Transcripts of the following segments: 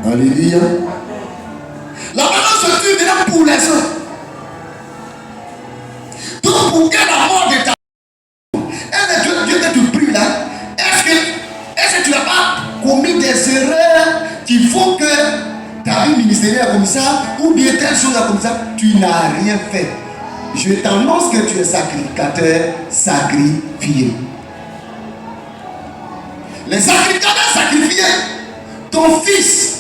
Alléluia. La balance se tue maintenant pour les autres. Donc pour que la mort de ta Dieu que tu pries là, est-ce que tu n'as pas commis des erreurs qui font que ta vie ministérielle comme ça, ou bien telle chose comme ça, tu n'as rien fait. Je t'annonce que tu es sacrificateur sacrifié. Les sacrificateurs sacrifiés, ton fils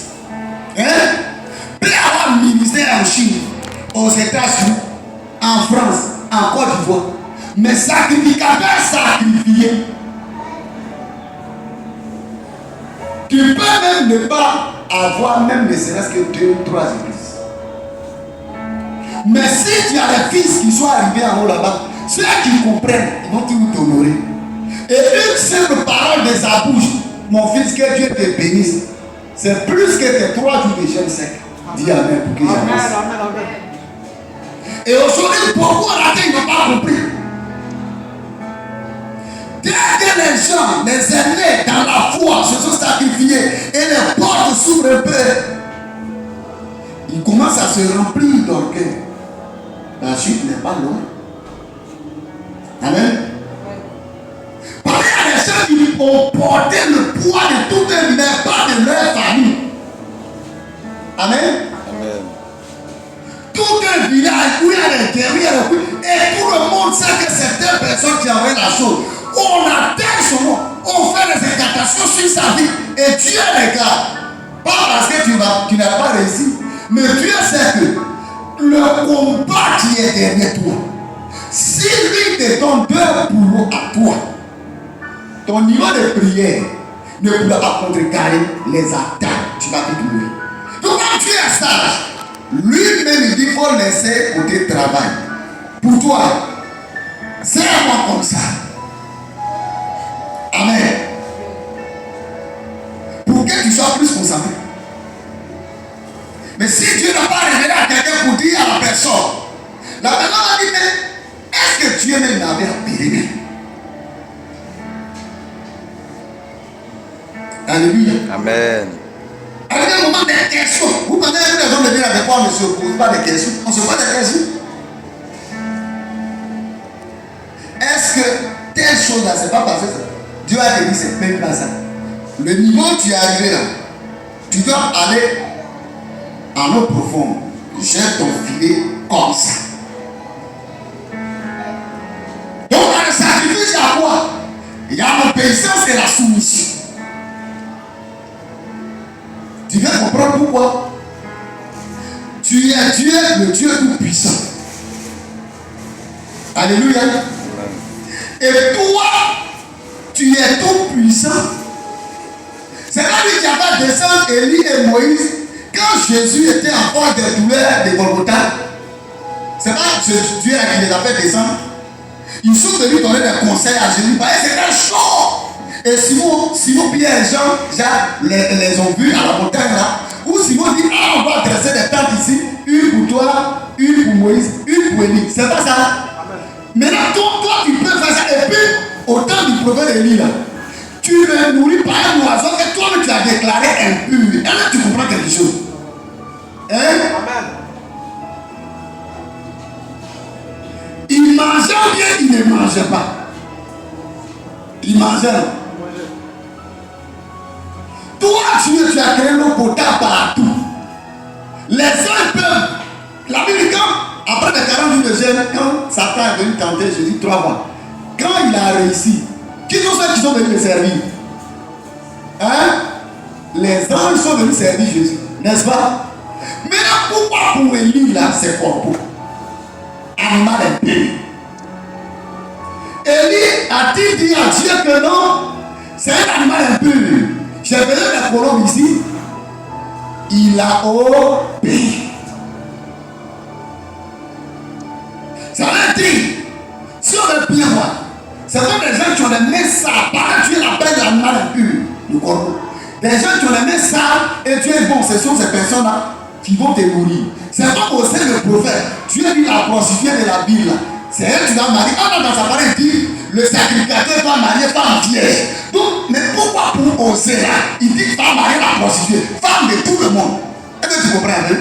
peut avoir un ministère en Chine, aux États-Unis, en France, en Côte d'Ivoire. Mais sacrificateur sacrifié, tu peux même ne pas avoir même ne serait-ce que 2 ou 3 églises. Mais si tu as des fils qui sont arrivés en haut là-bas, ceux qui comprennent, ils vont tout t'honorer. Et une simple parole de sa bouche, mon fils, que Dieu te bénisse, c'est plus que tes 3 jours de jeûne sec. Dis Amen pour que j'avance. Et aujourd'hui, beaucoup ratés, ils n'ont pas compris. Dès que les gens, les aînés dans la foi se sont sacrifiés et les portes s'ouvrent un peu, ils commencent à se remplir d'orgueil. La chute n'est pas loin. Amen. Parlez à des gens qui ont porté le poids de tout un village, pas de leur famille. Amen. Amen. Tout un village où il y a des guerriers, et tout le monde sait que c'est telle personne qui a envoyé la chose. On atteint son nom, on fait des incantations sur sa vie, et Dieu regarde. Pas parce que tu n'as pas réussi, mais Dieu sait que le combat qui est derrière toi, si lui te donne 2 boulots à toi, ton niveau de prière ne pourra pas contrecarrer les attaques. Tu vas vite mourir. Donc quand tu es sage, lui-même il dit qu'il faut laisser côté travail. Pour toi, c'est moi comme ça. Amen. Pour que tu sois plus concentré. Mais si Dieu n'a pas révélé à quelqu'un pour dire à la personne, la personne a dit, mais est-ce que Dieu même l'avait appelé? Alléluia. Amen. Avec un moment des questions. Vous prenez une raison de dire avec quoi on ne se pose pas des questions. On se pose des questions. Est-ce que telle chose là, c'est pas parce que Dieu a dit c'est même pas ça. Le niveau où tu es arrivé là, tu dois aller en eau profonde. Jette ton filet comme ça. Donc dans le sacrifice, il y a quoi? Il y a l'obéissance et la soumission. Tu viens comprendre pourquoi? Tu es Dieu, le Dieu tout-puissant. Alléluia. Et toi, tu es tout-puissant. C'est là lui qui avait descendu Élie et Moïse quand Jésus était en phase de douleur de Golgotha. C'est pas Dieu qui les a fait descendre. Ils sont venus donner des conseils à Jésus. C'était chaud. Et Simon, Pierre et Jean les ont vus à la montagne là. Où Simon dit, on va dresser des tentes ici. Une pour toi, une pour Moïse, une pour Élie. C'est pas ça. Maintenant, toi, tu peux faire ça. Et puis, au temps du prophète Élie là, tu es nourri par un oiseau que toi-même tu as déclaré impur. Et là, tu comprends quelque chose. Hein? Amen. Il mangeait bien, il ne mangeait pas. Il mangeait. Toi, tu as créé l'eau potable partout. Les uns peuvent. La Bible, quand, après les 40 jours de jeûne, quand Satan est venu tenter Jésus 3 mois, quand il a réussi, qui sont ceux qui sont venus le servir? Hein? Les anges sont venus servir Jésus, n'est-ce pas? Maintenant, pourquoi pour Élie là, c'est corbeau? Animal impur. Élie a-t-il dit à Dieu que non? C'est un animal impur. J'ai venu les colombes ici. Il a obéi. Ça veut dire, si on veut bien voir, c'est comme des gens qui ont les mains sales. Par Dieu l'appelle l'animal impur, le corbeau. Des gens qui ont les mains sales et Dieu est bon, ce sont ces personnes-là qui vont te nourrir. C'est comme au sein le prophète. Dieu dit la prostituée de la Bible. C'est elle qui doit marier. Ah non, dans sa parole, il dit le sacrificateur doit marier femme vierge. Donc, mais pourquoi pour oser là, il dit femme mariée la prostituée, femme de tout le monde. Est-ce que tu comprends un peu?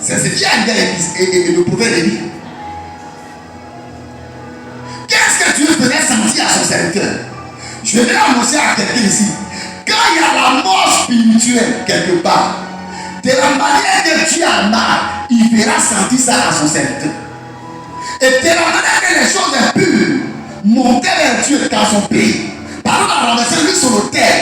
C'est ce qui a dit et le prophète Élie. Qu'est-ce que Dieu faisait sentir à son serviteur? Je vais annoncer à quelqu'un ici. Quand il y a la mort spirituelle quelque part, de la manière que Dieu a mal, il fera sentir ça à son serviteur. Et de la manière que les choses impures montaient vers Dieu dans son pays. Par exemple, à renverser lui sur l'autel.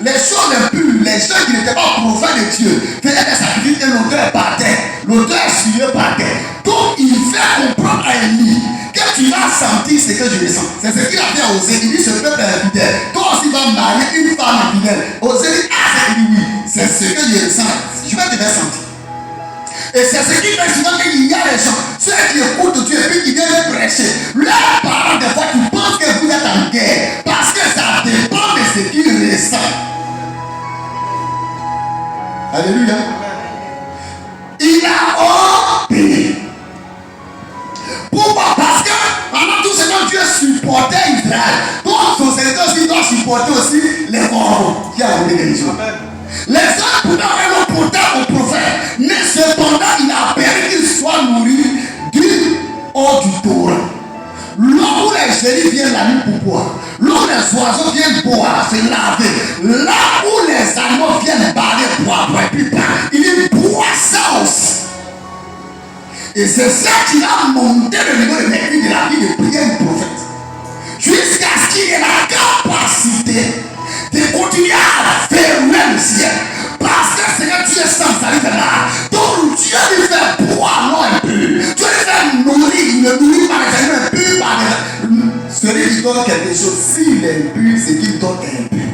Les choses impures, les gens qui n'étaient pas profanes de Dieu, faisaient des sacrifices et l'auteur partait. L'auteur suivait par terre. Donc il fait comprendre à Élie que tu vas sentir ce que je ressens. C'est ce qu'il a fait à Osée. Il dit ce peuple est infidèle. Toi aussi vas marier une femme infidèle. Osée dit ah, c'est oui, c'est ce que je ressens. Je vais te faire sentir. Et c'est ce qui fait souvent qu'il y a des gens, ceux qui écoutent Dieu et puis qui viennent prêcher. Leurs parents, des fois, qui pensent que vous êtes en guerre parce que ça dépend de ce qu'ils ressentent. Alléluia. Il a obéi. Pourquoi? Parce que pendant tout ce temps, Dieu supportait Israël. Donc son serviteur aussi doit supporter aussi les corps qui a amené les gens. Les hommes pouvaient avoir le portail au prophète, mais cependant il a permis qu'il soit nourri du haut du Torah. Là où les génies viennent la nuit pour boire, là où les oiseaux viennent boire, se laver, là où les animaux viennent baler, boire, et puis il dit boire ça aussi. Et c'est ça qui a monté le niveau de l'église de la vie de prière du prophète. Jusqu'à ce qu'il ait la capacité de continuer à fermer le ciel. Parce que c'est que Dieu sans salut là. Donc Dieu lui fait boire l'eau impure. Dieu lui fait nourrir. Il ne nourrit pas les animaux impurs par les... Celui qui donne quelque chose, s'il est impur, c'est qu'il donne impur.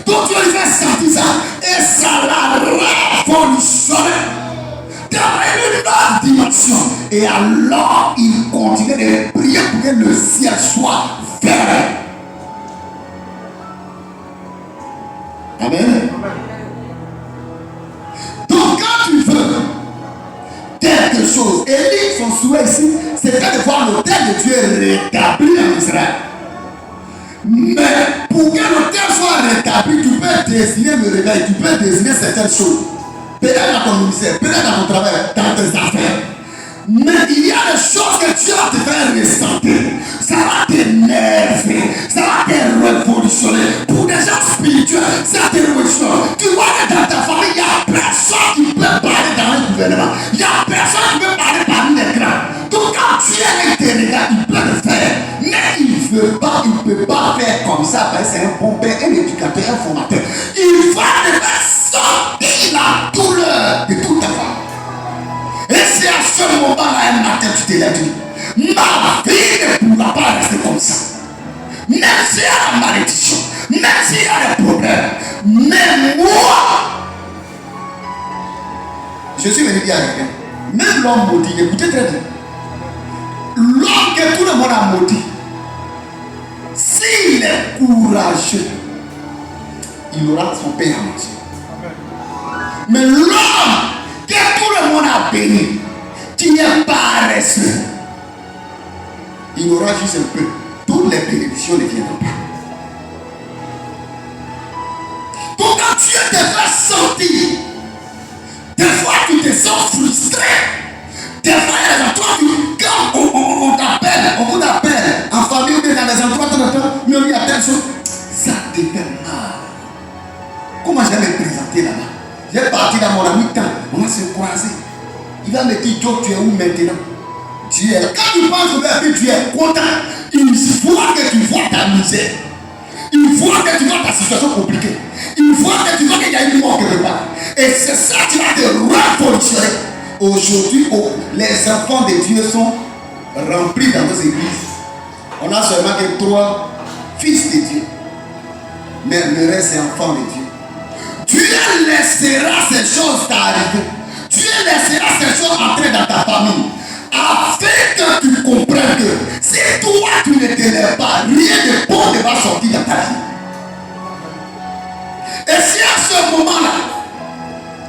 Donc Dieu lui fait sentir ça. Et ça l'a révolutionné dans une autre dimension. Et alors il continue de prier pour que le ciel soit fermé. Amen. Donc quand tu veux quelque chose, Élie, son souhait ici, c'était de voir l'autel de Dieu rétabli en Israël. Mais pour que l'autel soit rétabli, tu peux désigner le réveil, tu peux désigner certaines choses. Peut-être dans ton ministère, peut-être dans ton travail, dans tes affaires. Mais il y a des choses que Dieu va te faire ressentir. Ça va t'énerver. Ça va te révolutionner. Pour des gens spirituels, ça te révolutionne. Tu vois que dans ta famille, il n'y a personne qui peut parler dans un gouvernement. Il n'y a personne qui peut parler parmi les grands. Donc quand Dieu te regarde, il peut le faire. Mais il ne veut pas, il ne peut pas faire comme ça. Parce que c'est un bon père, un éducateur, un formateur. Il va te faire sortir la douleur de toute ta famille. Et c'est à ce moment-là, un matin, tu te lèves, tu dis, ma vie ne pourra pas rester comme ça. Même s'il y a la malédiction, même s'il y a des problèmes, même moi, je suis venu dire à quelqu'un, même l'homme maudit, écoutez très bien, l'homme que tout le monde a maudit, s'il est courageux, il aura son pain à manger. Mais l'homme que tout le monde a béni, qui n'est pas paresseux, il aura juste un peu. Toutes les bénédictions ne viendront pas. Donc quand Dieu te fait sentir, des fois tu te sens frustré. Des fois il y a des endroits quand on t'appelle, on vous appelle en famille ou bien dans les endroits de notre temps, mais il y a telle chose, ça te fait mal. Comment je vais me présenter là-bas? J'ai parti dans mon ami temps, on va se croiser. Il va me dire, tu es où maintenant? Dieu est là. Quand tu penses que tu es content, il faut que tu vois ta misère. Il faut que tu vois ta situation compliquée. Il faut que tu vois qu'il y a une mort quelque part. Et c'est ça qui va te révolutionner. Aujourd'hui, les enfants de Dieu sont remplis dans nos églises. On a seulement que 3 fils de Dieu. Mais le reste, c'est enfants de Dieu. Dieu laissera ces choses t'arriver. Dieu laissera ces choses entrer dans ta famille. Afin que tu comprennes que si toi tu ne te lèves pas, rien de bon ne va sortir dans ta vie. Et si à ce moment-là,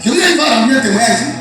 je vous dis, il va ramener un témoignage ici.